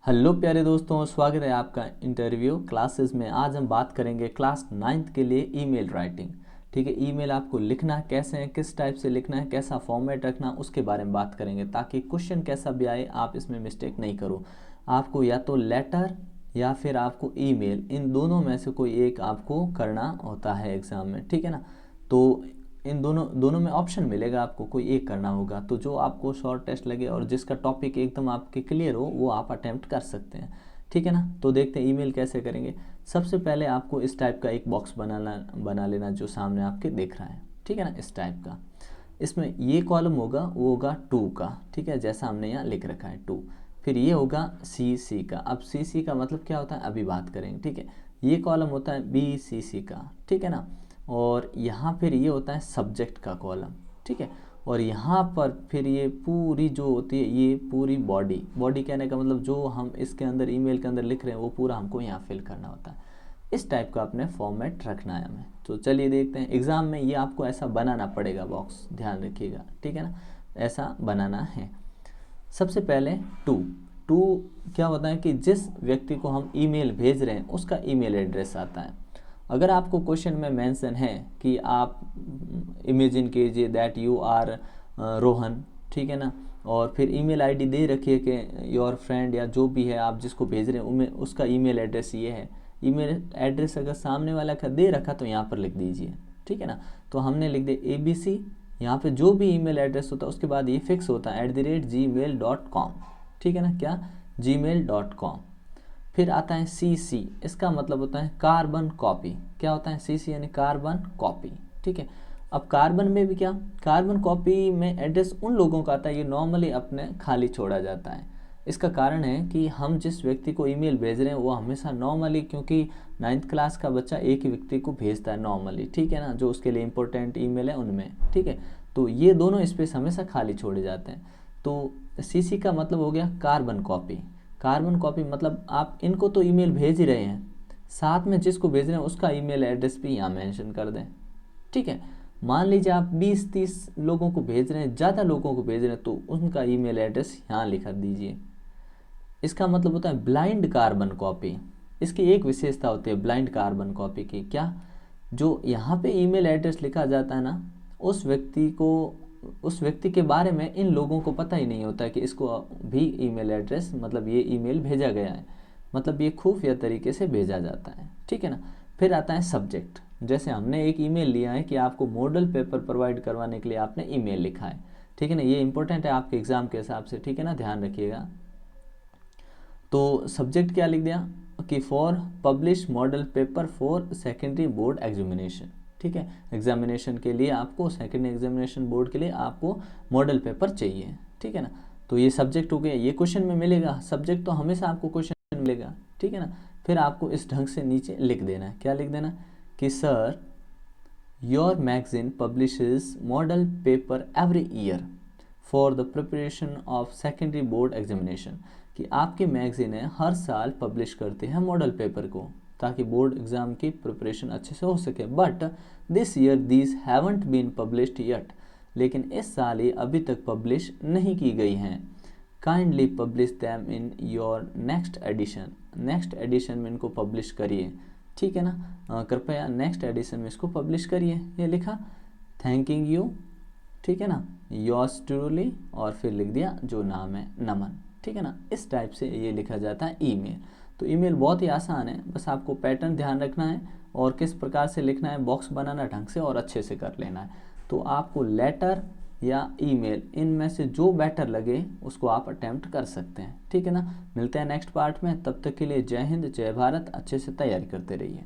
Hello प्यारे दोस्तों, स्वागत है आपका इंटरव्यू क्लासेस में। आज हम बात करेंगे क्लास 9th के लिए ईमेल राइटिंग। ठीक है, ईमेल आपको लिखना कैसे है, किस टाइप से लिखना है, कैसा फॉर्मेट रखना, उसके बारे में बात करेंगे ताकि क्वेश्चन कैसा भी आए आप इसमें मिस्टेक नहीं करो। आपको या तो लेटर या फिर आपको ईमेल, इन दोनों में से कोई एक आपको करना होता है एग्ज़ाम में। ठीक है ना, तो इन दोनों में ऑप्शन मिलेगा, आपको कोई एक करना होगा। तो जो आपको शॉर्ट टेस्ट लगे और जिसका टॉपिक एकदम आपके क्लियर हो वो आप अटेम्प्ट कर सकते हैं। ठीक है ना, तो देखते हैं ईमेल कैसे करेंगे। सबसे पहले आपको इस टाइप का एक बॉक्स बना लेना जो सामने आपके दिख रहा है। ठीक है ना, इस टाइप का। इसमें ये कॉलम होगा, वो होगा 2 का। ठीक है, जैसा हमने यहाँ लिख रखा है 2। फिर ये होगा सी का। अब सी का मतलब क्या होता है अभी बात करेंगे। ठीक है, ये कॉलम होता है बी का। ठीक है ना, और यहाँ फिर ये होता है सब्जेक्ट का कॉलम। ठीक है, और यहाँ पर फिर ये पूरी जो होती है, ये पूरी बॉडी कहने का मतलब जो हम इसके अंदर ईमेल के अंदर लिख रहे हैं वो पूरा हमको यहाँ फिल करना होता है। इस टाइप का अपने फॉर्मेट रखना है हमें। तो चलिए देखते हैं, एग्ज़ाम में ये आपको ऐसा बनाना पड़ेगा बॉक्स, ध्यान रखिएगा। ठीक है ना, ऐसा बनाना है। सबसे पहले टू क्या होता है कि जिस व्यक्ति को हम ईमेल भेज रहे हैं उसका ईमेल एड्रेस आता है। अगर आपको क्वेश्चन में मेंशन है कि आप इमेजिन कीजिए दैट यू आर रोहन, ठीक है ना, और फिर ईमेल आईडी दे रखिए कि योर फ्रेंड या जो भी है आप जिसको भेज रहे हैं उसका ईमेल एड्रेस ये है। ईमेल एड्रेस अगर सामने वाला का दे रखा तो यहाँ पर लिख दीजिए। ठीक है ना, तो हमने लिख दिया ABC। यहाँ पे जो भी ईमेल एड्रेस होता है उसके बाद ये फिक्स होता है @gmail.com। ठीक है ना, क्या gmail.com। फिर आता है CC, इसका मतलब होता है कार्बन कॉपी। क्या होता है CC यानी कार्बन कॉपी। ठीक है, अब कार्बन में भी क्या, कार्बन कॉपी में एड्रेस उन लोगों का आता है, ये नॉर्मली अपने खाली छोड़ा जाता है। इसका कारण है कि हम जिस व्यक्ति को ईमेल भेज रहे हैं वो हमेशा नॉर्मली, क्योंकि 9th क्लास का बच्चा एक ही व्यक्ति को भेजता है नॉर्मली। ठीक है ना, जो उसके लिए इंपॉर्टेंट ईमेल है उनमें। ठीक है, तो ये दोनों स्पेस हमेशा खाली छोड़े जाते हैं। तो CC का मतलब हो गया कार्बन कॉपी। कार्बन कॉपी मतलब आप इनको तो ईमेल भेज ही रहे हैं, साथ में जिसको भेज रहे हैं उसका ईमेल एड्रेस भी यहाँ मेंशन कर दें। ठीक है, मान लीजिए आप 20-30 लोगों को भेज रहे हैं, ज़्यादा लोगों को भेज रहे हैं, तो उनका ईमेल एड्रेस यहाँ लिखा दीजिए। इसका मतलब होता है ब्लाइंड कार्बन कॉपी। इसकी एक विशेषता होती है ब्लाइंड कार्बन कॉपी की, क्या, जो यहाँ पे ईमेल एड्रेस लिखा जाता है ना, उस व्यक्ति के बारे में इन लोगों को पता ही नहीं होता कि इसको भी ईमेल एड्रेस मतलब ये ईमेल भेजा गया है, मतलब ये खुफिया तरीके से भेजा जाता है। ठीक है ना, फिर आता है सब्जेक्ट। जैसे हमने एक ईमेल लिया है कि आपको मॉडल पेपर प्रोवाइड करवाने के लिए आपने ईमेल लिखा है। ठीक है ना, ये इंपॉर्टेंट है आपके एग्जाम के हिसाब से। ठीक है ना, ध्यान रखिएगा। तो सब्जेक्ट क्या लिख दिया कि for publish model paper for secondary board examination. ठीक है, एग्जामिनेशन के लिए आपको, सेकेंडरी एग्जामिनेशन बोर्ड के लिए आपको मॉडल पेपर चाहिए। ठीक है ना, तो ये सब्जेक्ट हो गया, ये क्वेश्चन में मिलेगा। सब्जेक्ट तो हमेशा आपको क्वेश्चन मिलेगा। ठीक है ना, फिर आपको इस ढंग से नीचे लिख देना है। क्या लिख देना कि sir your magazine publishes model paper every year for the preparation of secondary board examination, कि आपकी मैगजीन है हर साल पब्लिश करते हैं मॉडल पेपर को ताकि बोर्ड एग्ज़ाम की प्रिपरेशन अच्छे से हो सके। But this year these haven't been published yet, लेकिन इस साल ये अभी तक पब्लिश नहीं की गई हैं। Kindly publish them in your next edition, next edition में इनको पब्लिश करिए। ठीक है ना, कृपया नेक्स्ट एडिशन में इसको पब्लिश करिए। ये लिखा थैंकिंग यू, ठीक है ना, योर्स ट्रूली, और फिर लिख दिया जो नाम है नमन। ठीक है ना, इस टाइप से ये लिखा जाता है ईमेल। तो ईमेल बहुत ही आसान है, बस आपको पैटर्न ध्यान रखना है और किस प्रकार से लिखना है, बॉक्स बनाना ढंग से और अच्छे से कर लेना है। तो आपको लेटर या ईमेल, इनमें से जो बेटर लगे उसको आप अटेम्प्ट कर सकते हैं। ठीक है ना, मिलते हैं नेक्स्ट पार्ट में, तब तक के लिए जय हिंद, जय भारत। अच्छे से तैयारी करते रहिए।